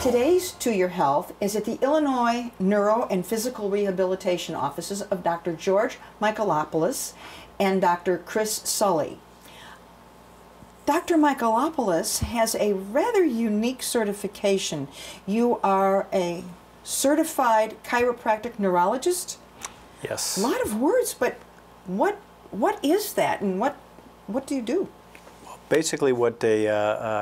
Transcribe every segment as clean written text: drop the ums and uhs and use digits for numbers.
Today's To Your Health is at the Illinois Neuro and Physical Rehabilitation offices of Dr. George Michalopoulos and Dr. Chris Sahli. Dr. Michalopoulos has a rather unique certification. You are a certified chiropractic neurologist? Yes. A lot of words, but what is that, and what do you do? Basically, what a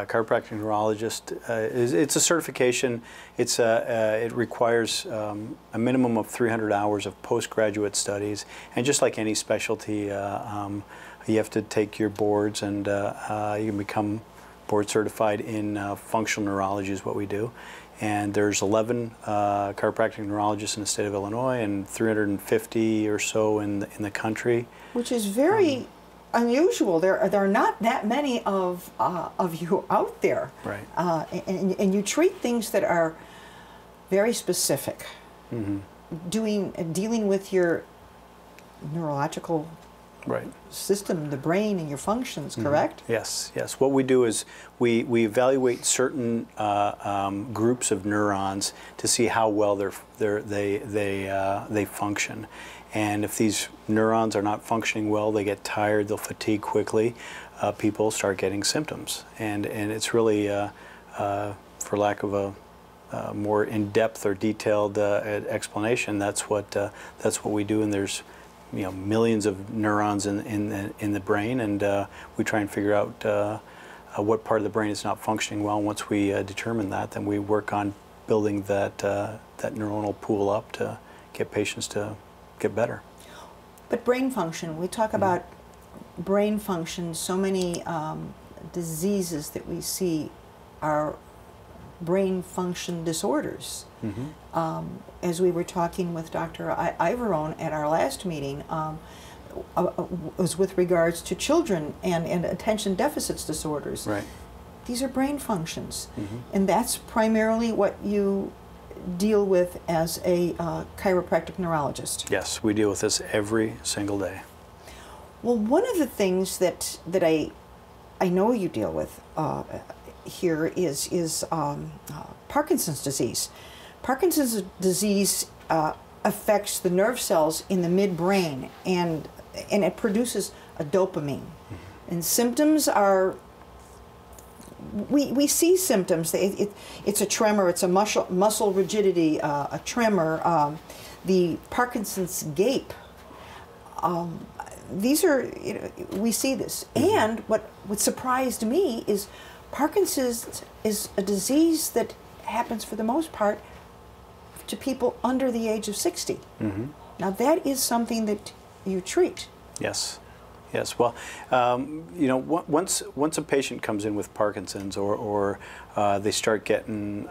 chiropractic neurologist is, it's a certification. It requires a minimum of 300 hours of postgraduate studies, and just like any specialty, you have to take your boards, and you can become board certified in functional neurology is what we do. And there's 11 chiropractic neurologists in the state of Illinois, and 350 or so in the country. Which is very unusual. There are not that many of you out there. Right. And you treat things that are very specific. Mm-hmm. Dealing with your neurological system, the brain and your functions, correct? Yes, yes. What we do is we evaluate certain groups of neurons to see how well they function. And if these neurons are not functioning well, they get tired, they'll fatigue quickly, people start getting symptoms. And it's really, for lack of a more in-depth or detailed explanation, that's what we do. And there's millions of neurons in the brain, and we try and figure out what part of the brain is not functioning well. Once we determine that, then we work on building that neuronal pool up to get patients to get better. But brain function, we talk about brain function. So many diseases that we see are brain function disorders. As we were talking with Dr. Ivarone at our last meeting, was with regards to children and attention deficits disorders. Right. These are brain functions, and that's primarily what you deal with as a chiropractic neurologist. Yes, we deal with this every single day. Well, one of the things that I know you deal with here is Parkinson's disease. Parkinson's disease affects the nerve cells in the midbrain, and it produces a dopamine. And symptoms are, we see symptoms. It's a tremor, it's a muscle rigidity, a tremor, the Parkinson's gape. These are, we see this. And what surprised me is Parkinson's is a disease that happens for the most part to people under the age of 60. Now that is something that you treat. Yes. Yes. Well, once a patient comes in with Parkinson's, or they start getting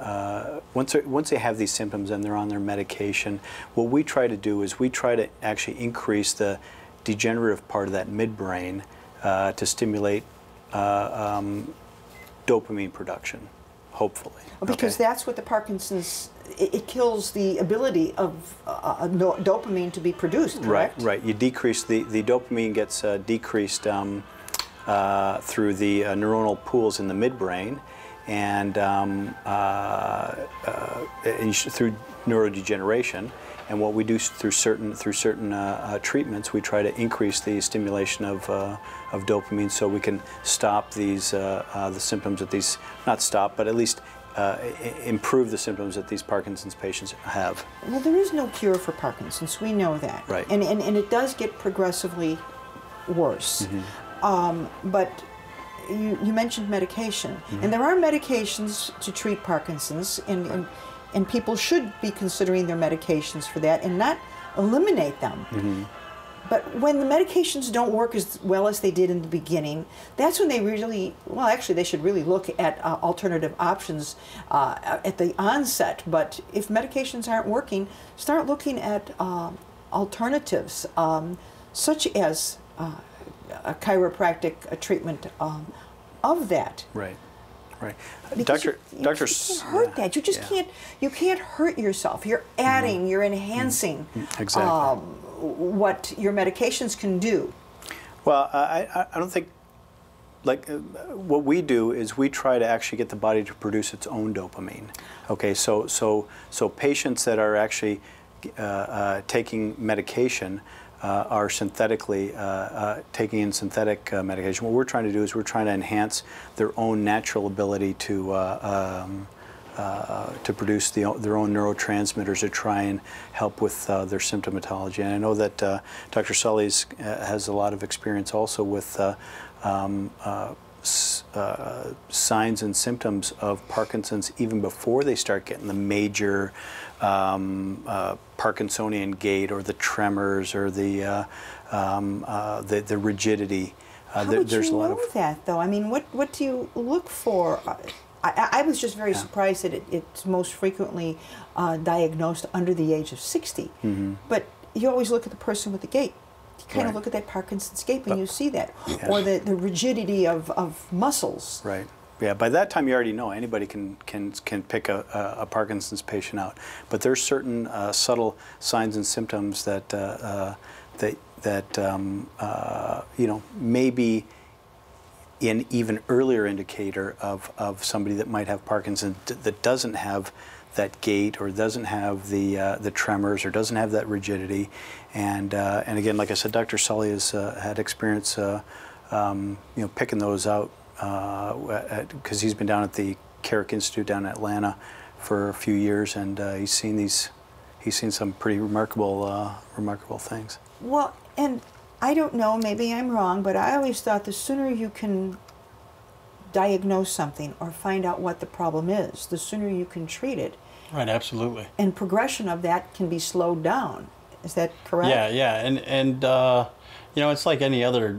once they have these symptoms and they're on their medication, what we try to do is we try to actually increase the degenerative part of that midbrain to stimulate dopamine production, hopefully. Because that's what the Parkinson's, it kills the ability of dopamine to be produced, correct? Right. You decrease, the dopamine gets decreased through the neuronal pools in the midbrain, and through neurodegeneration. And what we do through certain treatments, we try to increase the stimulation of dopamine, so we can stop these the symptoms that these, not stop, but at least improve the symptoms that these Parkinson's patients have. Well, there is no cure for Parkinson's. We know that. Right. And it does get progressively worse. But you mentioned medication, and there are medications to treat Parkinson's, and people should be considering their medications for that and not eliminate them. But when the medications don't work as well as they did in the beginning, that's when they really, well, actually they should really look at alternative options at the onset. But if medications aren't working, start looking at alternatives, such as a chiropractic treatment of that. Right. Right. Because you can't hurt that. You just can't hurt yourself. You're adding, you're enhancing what your medications can do. Well, I don't think what we do is we try to actually get the body to produce its own dopamine. Okay, so patients that are actually taking medication are synthetically taking in synthetic medication. What we're trying to do is we're trying to enhance their own natural ability to produce their own neurotransmitters to try and help with their symptomatology. And I know that Dr. Sahli has a lot of experience also with signs and symptoms of Parkinson's even before they start getting the major Parkinsonian gait or the tremors or the rigidity. How would you know that, though? I mean, what do you look for? I was just very surprised that it's most frequently diagnosed under the age of 60. Mm-hmm. But you always look at the person with the gait. You kind of look at that Parkinson's gait and you see that. Yes. Or the rigidity of muscles. Right. Yeah, by that time you already know. Anybody can pick a Parkinson's patient out. But there's certain subtle signs and symptoms that you know, may be an even earlier indicator of somebody that might have Parkinson's that doesn't have that gait or doesn't have the tremors or doesn't have that rigidity. And again, like I said, Dr. Sahli has had experience you know, picking those out because he's been down at the Carrick Institute down in Atlanta for a few years, and he's seen some pretty remarkable things. Well, and I don't know, maybe I'm wrong, but I always thought the sooner you can diagnose something or find out what the problem is, the sooner you can treat it. Right, absolutely. And progression of that can be slowed down. Is that correct? Yeah, yeah, and you know, it's like any other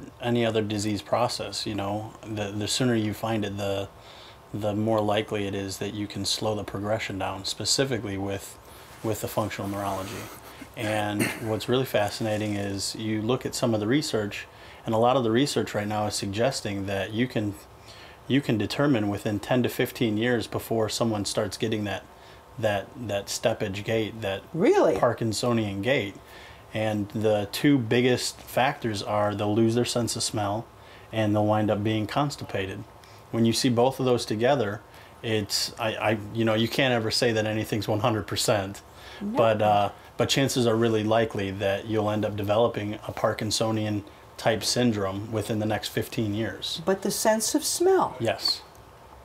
disease process. You know, the sooner you find it, the more likely it is that you can slow the progression down, specifically with the functional neurology. And what's really fascinating is you look at some of the research, and a lot of the research right now is suggesting that you can determine within 10 to 15 years before someone starts getting that steppage gait, that really Parkinsonian gait. And the two biggest factors are they'll lose their sense of smell and they'll wind up being constipated. When you see both of those together, it's you know, you can't ever say that anything's 100%, no. But chances are really likely that you'll end up developing a Parkinsonian type syndrome within the next 15 years. But the sense of smell. Yes.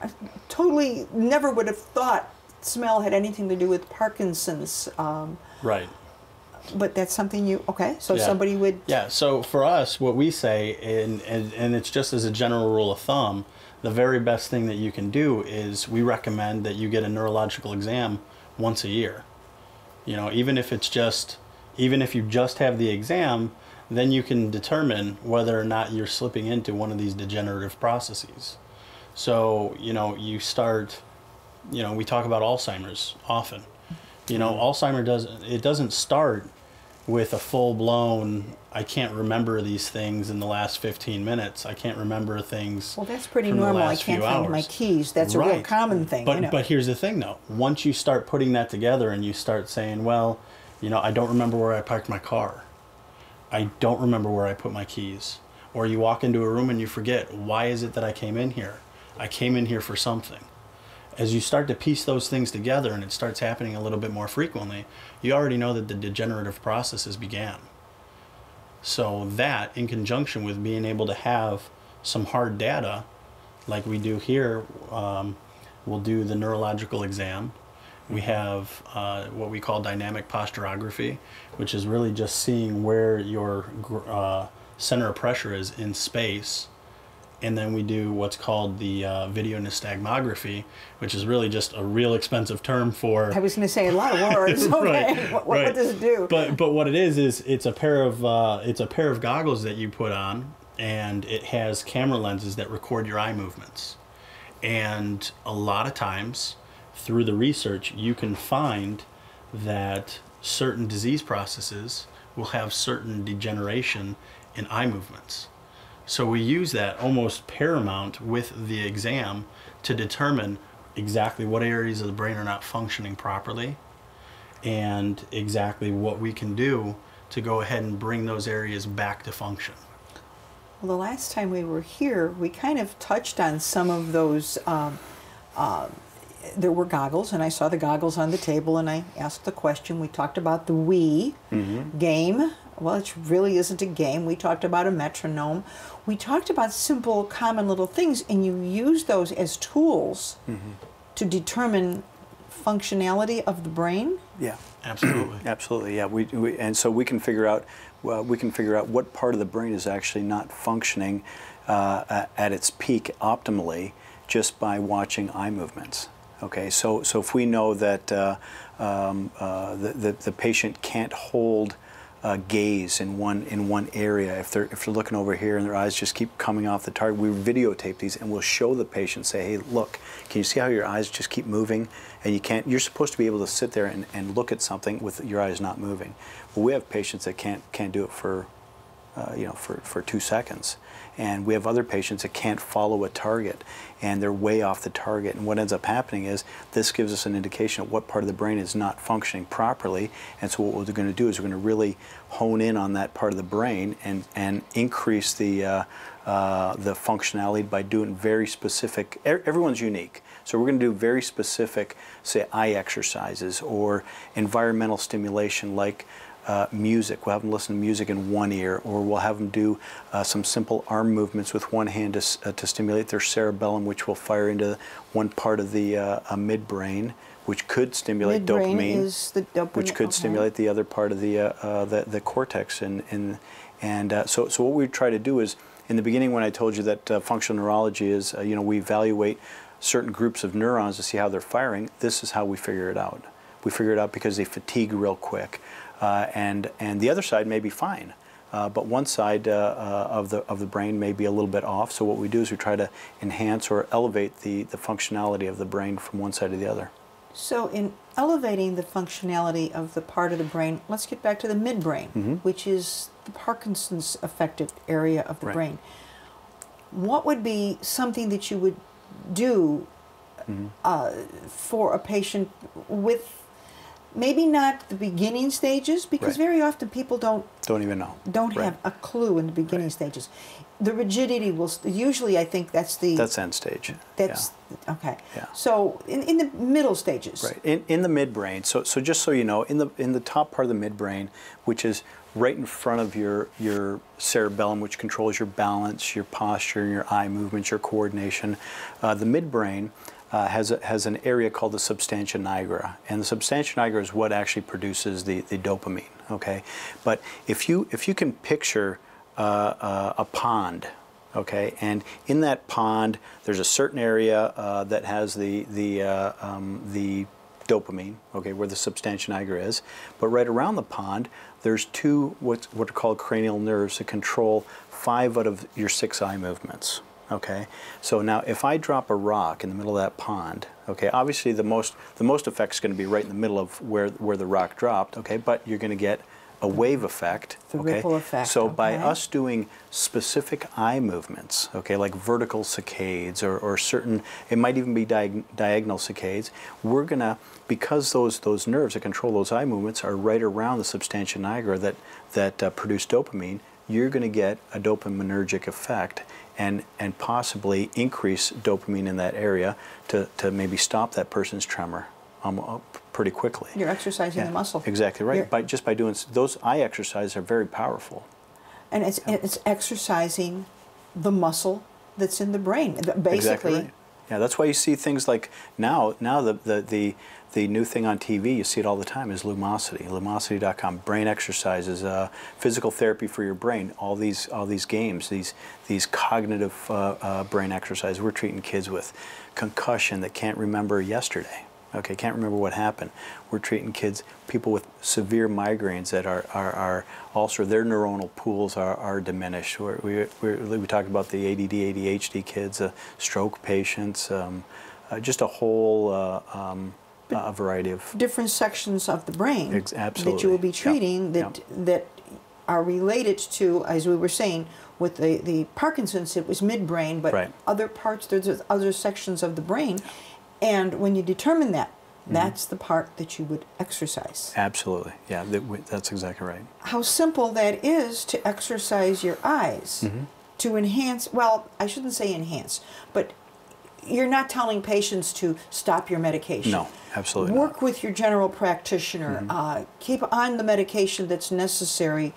I totally never would have thought smell had anything to do with Parkinson's. Right. But that's something you, okay, so somebody would... Yeah, so for us, what we say, and it's just as a general rule of thumb, the very best thing that you can do is we recommend that you get a neurological exam once a year. You know, even if you just have the exam, then you can determine whether or not you're slipping into one of these degenerative processes. So, you know, you start, you know, we talk about Alzheimer's often. You know, Alzheimer's doesn't start with a full-blown, I can't remember these things in the last 15 minutes. I can't remember things. Well, that's pretty normal. I can't find my keys. That's a real common thing. But, you know. But here's the thing, though. Once you start putting that together and you start saying, well, you know, I don't remember where I parked my car. I don't remember where I put my keys. Or you walk into a room and you forget, why is it that I came in here? I came in here for something. As you start to piece those things together and it starts happening a little bit more frequently, you already know that the degenerative processes began. So that, in conjunction with being able to have some hard data, like we do here, we'll do the neurological exam. We have what we call dynamic posturography, which is really just seeing where your center of pressure is in space. And then we do what's called the video nystagmography, which is really just a real expensive term for... I was going to say a lot of words. Okay, right, what does it do? But what it is it's a pair of goggles that you put on, and it has camera lenses that record your eye movements. And a lot of times, through the research, you can find that certain disease processes will have certain degeneration in eye movements. So we use that almost paramount with the exam to determine exactly what areas of the brain are not functioning properly and exactly what we can do to go ahead and bring those areas back to function. Well, the last time we were here, we kind of touched on some of those. There were goggles, and I saw the goggles on the table, and I asked the question. We talked about the Wii game. Well, it really isn't a game. We talked about a metronome. We talked about simple, common little things, and you use those as tools to determine functionality of the brain. Yeah, Absolutely. absolutely. Yeah, and so we can figure out what part of the brain is actually not functioning at its peak optimally just by watching eye movements. Okay, so if we know that the patient can't hold gaze in one area, if they're looking over here and their eyes just keep coming off the target, we videotape these and we'll show the patient, say, hey, look, can you see how your eyes just keep moving? And you're supposed to be able to sit there and look at something with your eyes not moving. Well, we have patients that can't do it for 2 seconds. And we have other patients that can't follow a target, and they're way off the target. And what ends up happening is this gives us an indication of what part of the brain is not functioning properly. And so what we're going to do is we're going to really hone in on that part of the brain and increase the functionality by doing very specific. Everyone's unique. So we're going to do very specific, say, eye exercises or environmental stimulation like music. We'll have them listen to music in one ear, or we'll have them do some simple arm movements with one hand to stimulate their cerebellum, which will fire into one part of the midbrain, which could stimulate Midbrain dopamine, is the dopamine, which could stimulate the other part of the cortex. So what we try to do is, in the beginning when I told you that functional neurology is, we evaluate certain groups of neurons to see how they're firing, this is how we figure it out. We figure it out because they fatigue real quick. And the other side may be fine, but one side of the brain may be a little bit off. So what we do is we try to enhance or elevate the functionality of the brain from one side to the other. So in elevating the functionality of the part of the brain, let's get back to the midbrain, which is the Parkinson's affected area of the brain. What would be something that you would do for a patient with maybe not the beginning stages, because very often people don't even know. Don't have a clue in the beginning stages. The rigidity will usually, I think that's end stage. That's okay. Yeah. So in the middle stages. Right. In the midbrain. So just so you know, in the top part of the midbrain, which is right in front of your cerebellum, which controls your balance, your posture, your eye movements, your coordination, the midbrain has an area called the substantia nigra, and the substantia nigra is what actually produces the dopamine. Okay, but if you can picture a pond, okay, and in that pond there's a certain area that has the dopamine, okay, where the substantia nigra is, but right around the pond there's two what are called cranial nerves that control 5 out of your 6 eye movements. Okay, so now if I drop a rock in the middle of that pond, okay, obviously the most effect is going to be right in the middle of where the rock dropped, okay, but you're going to get a wave effect. The ripple effect. So by us doing specific eye movements, okay, like vertical saccades or certain, it might even be diagonal saccades, we're going to, because those nerves that control those eye movements are right around the substantia nigra that produce dopamine, you're going to get a dopaminergic effect and possibly increase dopamine in that area to maybe stop that person's tremor pretty quickly. You're exercising the muscle. Exactly right. Just by doing those eye exercises are very powerful. And it's exercising the muscle that's in the brain, basically. Exactly right. Yeah, that's why you see things like now the new thing on TV, you see it all the time, is Lumosity, Lumosity.com, brain exercises, physical therapy for your brain, all these games, these cognitive brain exercises. We're treating kids with concussion that can't remember yesterday. Okay, can't remember what happened. We're treating people with severe migraines that are also, their neuronal pools are diminished. We talked about the ADD, ADHD kids, stroke patients, just a whole a variety of different sections of the brain absolutely. That you will be treating that are related to, as we were saying, with the Parkinson's, it was midbrain, but other parts, there's other sections of the brain. And when you determine that, that's the part that you would exercise. Absolutely. Yeah, that's exactly right. How simple that is to exercise your eyes, to enhance, well, I shouldn't say enhance, but you're not telling patients to stop your medication. No, absolutely Work not. with your general practitioner. Keep on the medication that's necessary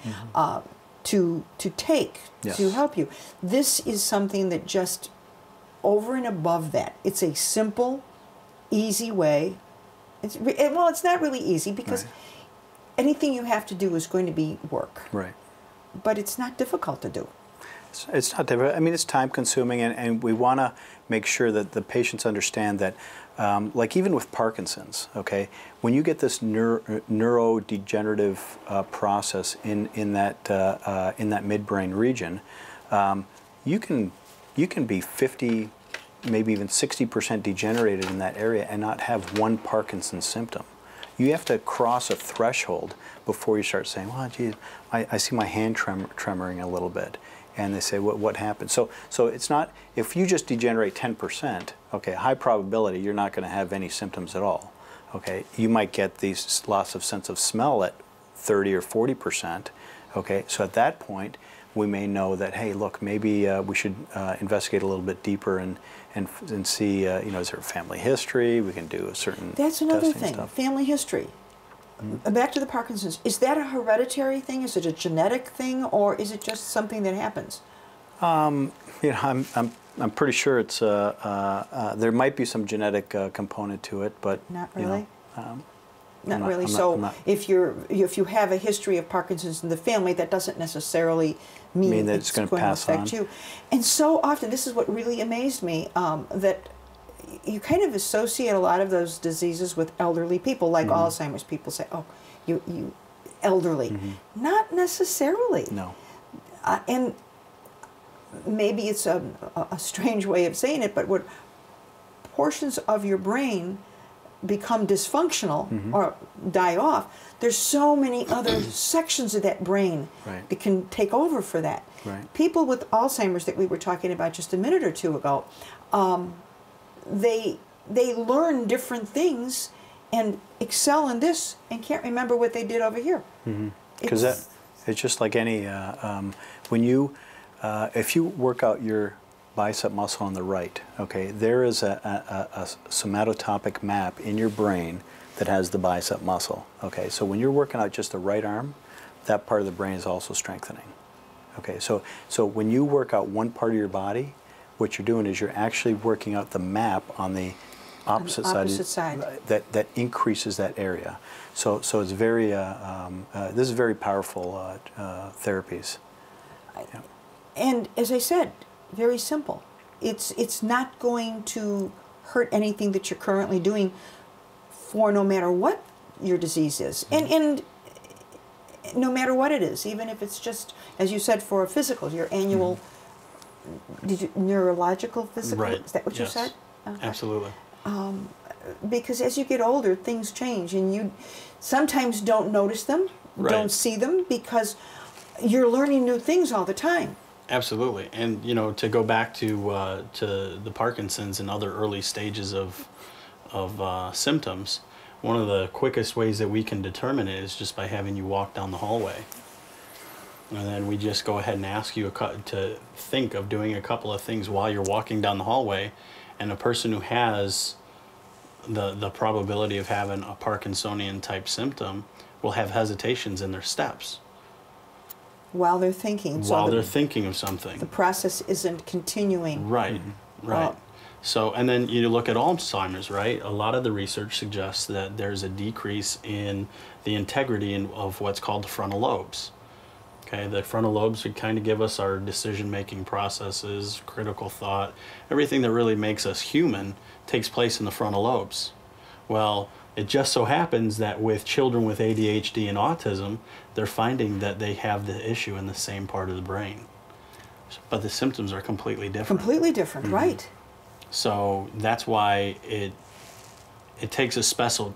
to take Yes. to help you. This is something that just over and above that. It's a simple, easy way. Well, it's not really easy because anything you have to do is going to be work. Right. But it's not difficult to do. It's not difficult. I mean, it's time consuming, and we want to make sure that the patients understand that, like even with Parkinson's, okay, when you get this neurodegenerative process in that midbrain region, you can be 50, maybe even 60% degenerated in that area and not have one Parkinson's symptom. You have to cross a threshold before you start saying, well, geez, I see my hand tremoring a little bit. And they say, what happened? So it's not, if you just degenerate 10%, okay, high probability you're not going to have any symptoms at all. Okay, you might get these loss of sense of smell at 30 or 40%. Okay, so at that point, we may know that, hey, look, maybe we should investigate a little bit deeper and see, you know, is there a family history? We can do a certain That's another testing thing, stuff. family history. Back to the Parkinson's. Is that a hereditary thing? Is it a genetic thing, or is it just something that happens? You know, I'm pretty sure it's there might be some genetic component to it, but Not you know, really. Not really. So if you have a history of Parkinson's in the family, that doesn't necessarily mean that it's going to pass affect you. And so often, this is what really amazed me, that you kind of associate a lot of those diseases with elderly people, like Alzheimer's. People say, "Oh, you elderly." Not necessarily. No. And maybe it's a strange way of saying it, but what portions of your brain become dysfunctional or die off, there's so many other sections of that brain that can take over for that. Right. People with Alzheimer's that we were talking about just a minute or two ago, they learn different things and excel in this and can't remember what they did over here. Because it's just like any, when you, if you work out your bicep muscle on the right, okay, there is a somatotopic map in your brain that has the bicep muscle, okay? So when you're working out just the right arm, that part of the brain is also strengthening, okay? So when you work out one part of your body, what you're doing is you're actually working out the map on the opposite side. That increases that area. So it's very, this is very powerful therapies. Yeah. And as I said, very simple. It's not going to hurt anything that you're currently doing for no matter what your disease is. And no matter what it is, even if it's just, as you said, for a physical, your annual neurological physical, Right. Is that what you said? Absolutely. Because as you get older, things change, and you sometimes don't notice them, don't see them, because you're learning new things all the time. Absolutely, and you know, to go back to the Parkinson's and other early stages of symptoms, one of the quickest ways that we can determine it is just by having you walk down the hallway, and then we just go ahead and ask you to think of doing a couple of things while you're walking down the hallway, and a person who has the probability of having a Parkinsonian type symptom will have hesitations in their steps. While they're thinking. While they're thinking of something. The process isn't continuing. Right, right. So, and then you look at Alzheimer's, right? A lot of the research suggests that there's a decrease in the integrity of what's called the frontal lobes. Okay, the frontal lobes would kind of give us our decision-making processes, critical thought, everything that really makes us human takes place in the frontal lobes. Well, it just so happens that with children with ADHD and autism, they're finding that they have the issue in the same part of the brain. But the symptoms are completely different. Completely different, right. So that's why it takes a special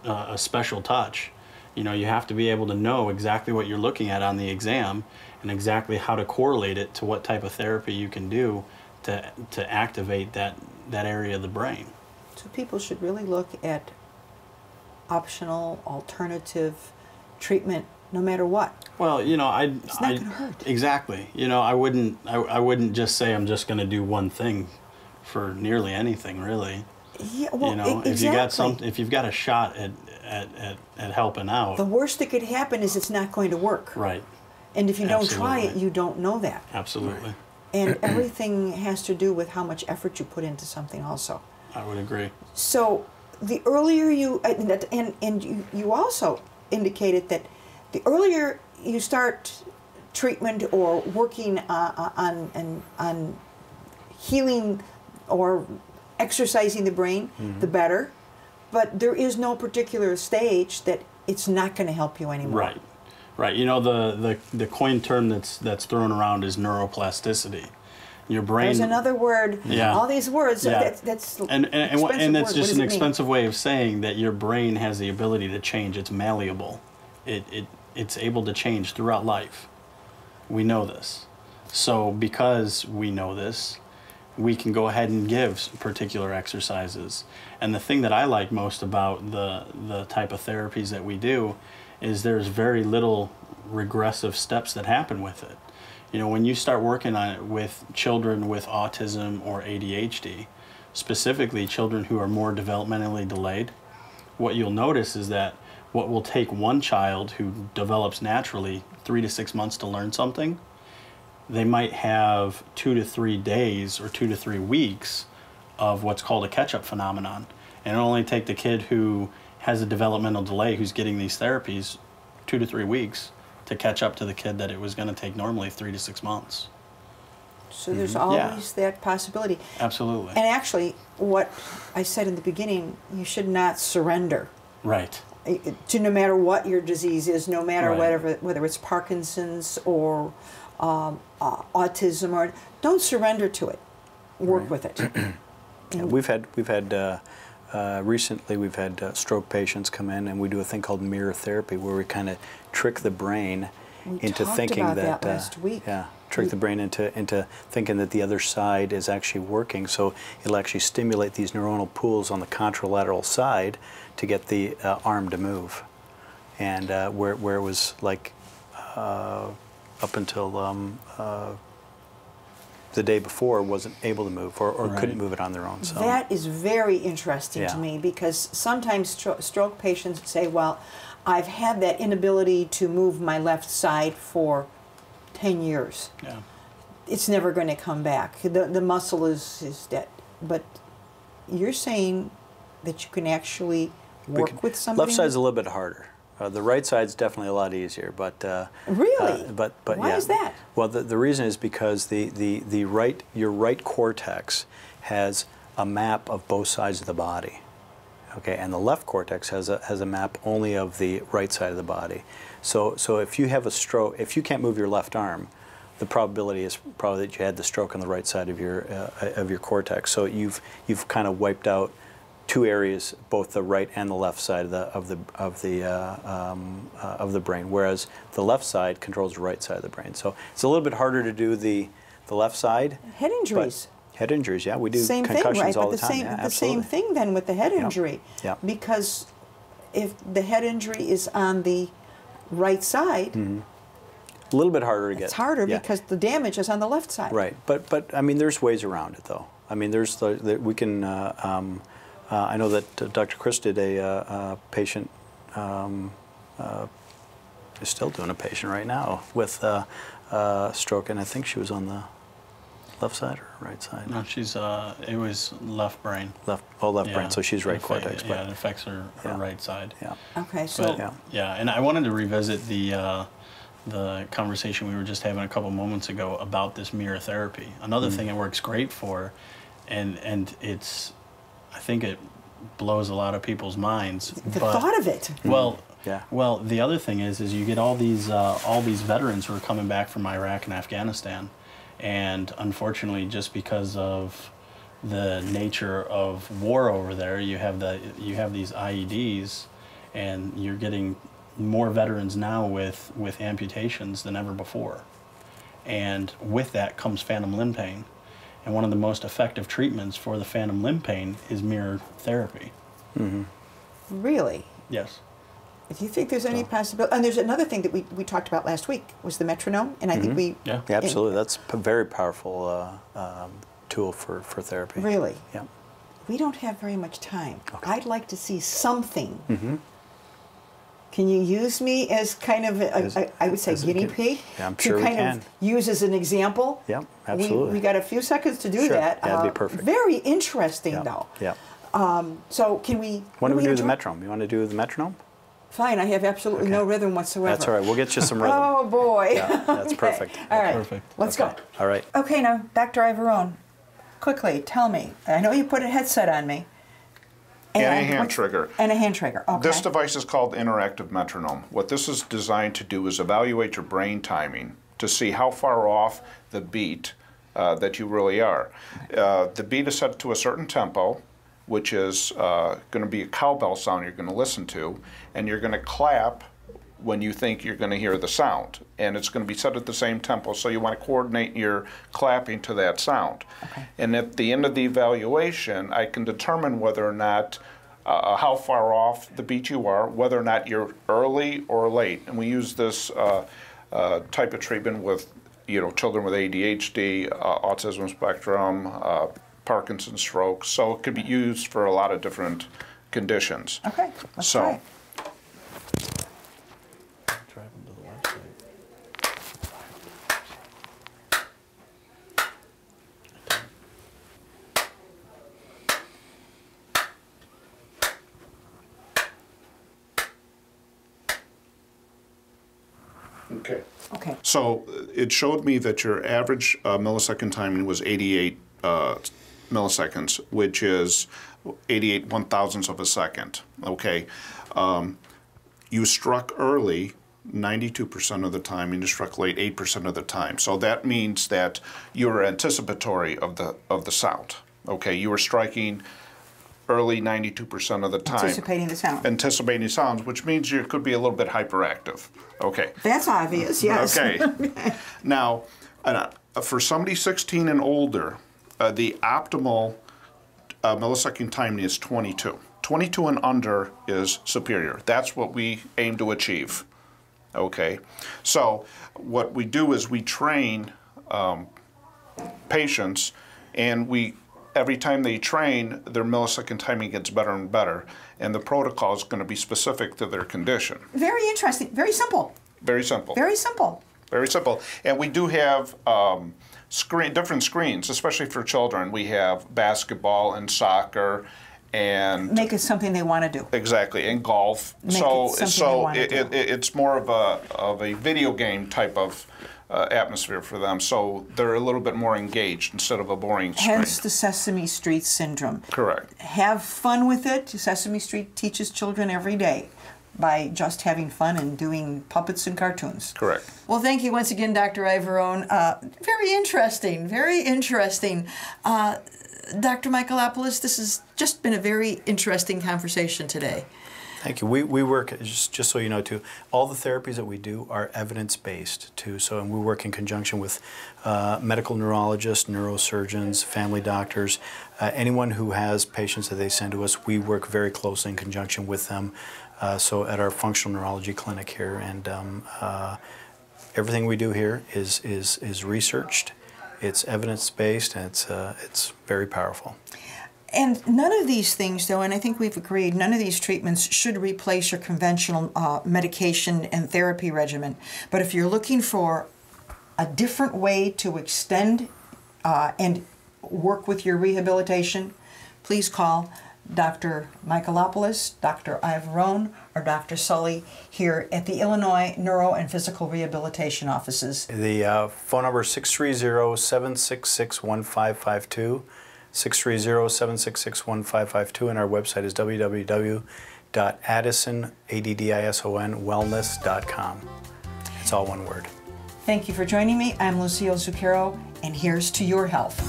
touch. You know, you have to be able to know exactly what you're looking at on the exam and exactly how to correlate it to what type of therapy you can do to activate that area of the brain. So people should really look at optional, alternative treatment no matter what. Well, you know, It's not going to hurt. Exactly. You know, I wouldn't just say I'm just going to do one thing for nearly anything, really. Yeah, well, you know, exactly. if you've got a shot at helping out. The worst that could happen is it's not going to work. Right. And if you don't try it, Absolutely. you don't know that. Absolutely. And everything has to do with how much effort you put into something also. I would agree. So the earlier you, and you also indicated that the earlier you start treatment or working on healing or exercising the brain, the better. But there is no particular stage that it's not going to help you anymore. Right. Right. You know, the coined term that's thrown around is neuroplasticity. Your brain. There's another word. Yeah. All these words. Yeah. That's and that's word. just an expensive way of saying that your brain has the ability to change. It's malleable. It's able to change throughout life. We know this. So because we know this, we can go ahead and give particular exercises. And the thing that I like most about the type of therapies that we do is there's very little regressive steps that happen with it. You know, when you start working on it with children with autism or ADHD, specifically children who are more developmentally delayed, what you'll notice is that what will take one child who develops naturally 3 to 6 months to learn something, they might have 2 to 3 days or 2 to 3 weeks of what's called a catch-up phenomenon. And it'll only take the kid who has a developmental delay who's getting these therapies 2 to 3 weeks to catch up to the kid that it was going to take normally 3 to 6 months. So there's always that possibility. Absolutely. And actually, what I said in the beginning, you should not surrender. Right. To no matter what your disease is, no matter Right. whether it's Parkinson's or autism, or don't surrender to it. Work with it. Yeah, recently we've had stroke patients come in, and we do a thing called mirror therapy, where we kind of trick the brain into thinking talked about that last week. Yeah, trick the brain into thinking that the other side is actually working. So it'll actually stimulate these neuronal pools on the contralateral side to get the arm to move, and where it was like up until the day before wasn't able to move or couldn't move it on their own. So that is very interesting to Yeah. me, because sometimes stroke patients say, well, I've had that inability to move my left side for 10 years. Yeah. It's never going to come back. The muscle is dead. But you're saying that you can actually work with somebody? Left side's a little bit harder. The right side's definitely a lot easier, but really, but why yeah. is that? Well, the reason is because your right cortex has a map of both sides of the body, okay, and the left cortex has a map only of the right side of the body. So if you have a stroke, if you can't move your left arm, the probability is probably that you had the stroke on the right side of your cortex. So you've kind of wiped out two areas, both the right and the left side of the brain, whereas the left side controls the right side of the brain. So it's a little bit harder to do the left side. Head injuries. Head injuries, yeah, we do Same concussions thing, right? all But the time. Yeah, the same absolutely. thing then with the head injury. Yeah. Because if the head injury is on the right side, A little bit harder to get. it's harder yeah. because the damage is on the left side. Right, but I mean, there's ways around it, though. I mean, we can. I know that Dr. Chris did a patient. Is still doing a patient right now with stroke, and I think she was on the left side or right side. No, she's it was left brain. Left brain. So she's right cortex. Yeah, it affects her Yeah. right side. Yeah. Okay, so But, yeah, and I wanted to revisit the conversation we were just having a couple moments ago about this mirror therapy. Another thing it works great for, and it's, I think it blows a lot of people's minds. the thought of it. Well, Yeah. well, the other thing is you get all these veterans who are coming back from Iraq and Afghanistan, and unfortunately, just because of the nature of war over there, you have these IEDs, and you're getting more veterans now with amputations than ever before, and with that comes phantom limb pain, and one of the most effective treatments for the phantom limb pain is mirror therapy. Really? Yes. Do you think there's any possibility? And there's another thing that we talked about last week was the metronome, and I think we Yeah. Yeah, absolutely. That's a very powerful tool for therapy. Really. Yeah. We don't have very much time. Okay. I'd like to see something. Can you use me as kind of, I would say, guinea pig? Yeah, I'm to sure we kind can. of use as an example? Yeah, absolutely. We got a few seconds to do Sure. that. Yeah, that'd be perfect. Very interesting, though. Yeah. So can we... When do we do the intro- metronome? You want to do the metronome? Fine, I have absolutely no rhythm whatsoever. That's all right. We'll get you some rhythm. Oh, boy. Yeah, that's Okay. perfect. All right, Perfect. let's Okay. go. All right. Okay, now, Dr. Ivarone, quickly, tell me. I know you put a headset on me. And a hand trigger. And a hand trigger, okay. This device is called interactive metronome. What this is designed to do is evaluate your brain timing to see how far off the beat that you really are. The beat is set to a certain tempo, which is going to be a cowbell sound you're going to listen to, and you're going to clap when you think you're going to hear the sound. And it's going to be set at the same tempo, so you want to coordinate your clapping to that sound. Okay. And at the end of the evaluation, I can determine whether or not, how far off the beat you are, whether or not you're early or late. And we use this type of treatment with children with ADHD, autism spectrum, Parkinson's, stroke. So it could be used for a lot of different conditions. Okay, let's So- try it. Drive them to the website. Okay. Okay. So it showed me that your average millisecond timing was 88 milliseconds, which is 88 one-thousandths of a second. Okay. You struck early 92% of the time, and you struck late 8% of the time. So that means that you were anticipatory of the sound. Okay. You were striking early 92% of the time. Anticipating the sound. Anticipating sounds, which means you could be a little bit hyperactive. Okay. That's obvious, yes. Okay. Now, for somebody 16 and older, the optimal millisecond timing is 22. 22 and under is superior. That's what we aim to achieve. Okay. So what we do is we train patients, and every time they train, their millisecond timing gets better and better, and the protocol is going to be specific to their condition. Very interesting. Very simple. Very simple. Very simple. Very simple. And we do have different screens, especially for children. We have basketball and soccer and... Make it something they want to do. Exactly, and golf. Make it something they wanna do. It's more of a video game type of atmosphere for them, so they're a little bit more engaged instead of a boring screen. Hence the Sesame Street syndrome. Correct. Have fun with it. Sesame Street teaches children every day by just having fun and doing puppets and cartoons. Correct. Well, thank you once again, Dr. Ivarone. Very interesting, very interesting. Dr. Michalopoulos, this has just been a very interesting conversation today. Thank you. We work, just so you know too, all the therapies that we do are evidence-based too. So, and we work in conjunction with medical neurologists, neurosurgeons, family doctors, anyone who has patients that they send to us. We work very closely in conjunction with them. So at our functional neurology clinic here, and everything we do here is researched. It's evidence-based, and it's very powerful. And none of these things, though, and I think we've agreed, none of these treatments should replace your conventional medication and therapy regimen. But if you're looking for a different way to extend and work with your rehabilitation, please call Dr. Michalopoulos, Dr. Ivarone, or Dr. Sahli here at the Illinois Neuro and Physical Rehabilitation offices. The phone number is 630-766-1552. 630-766-1552, and our website is www.addisonwellness.com. It's all one word. Thank you for joining me. I'm Lucille Zucchero, and here's to your health.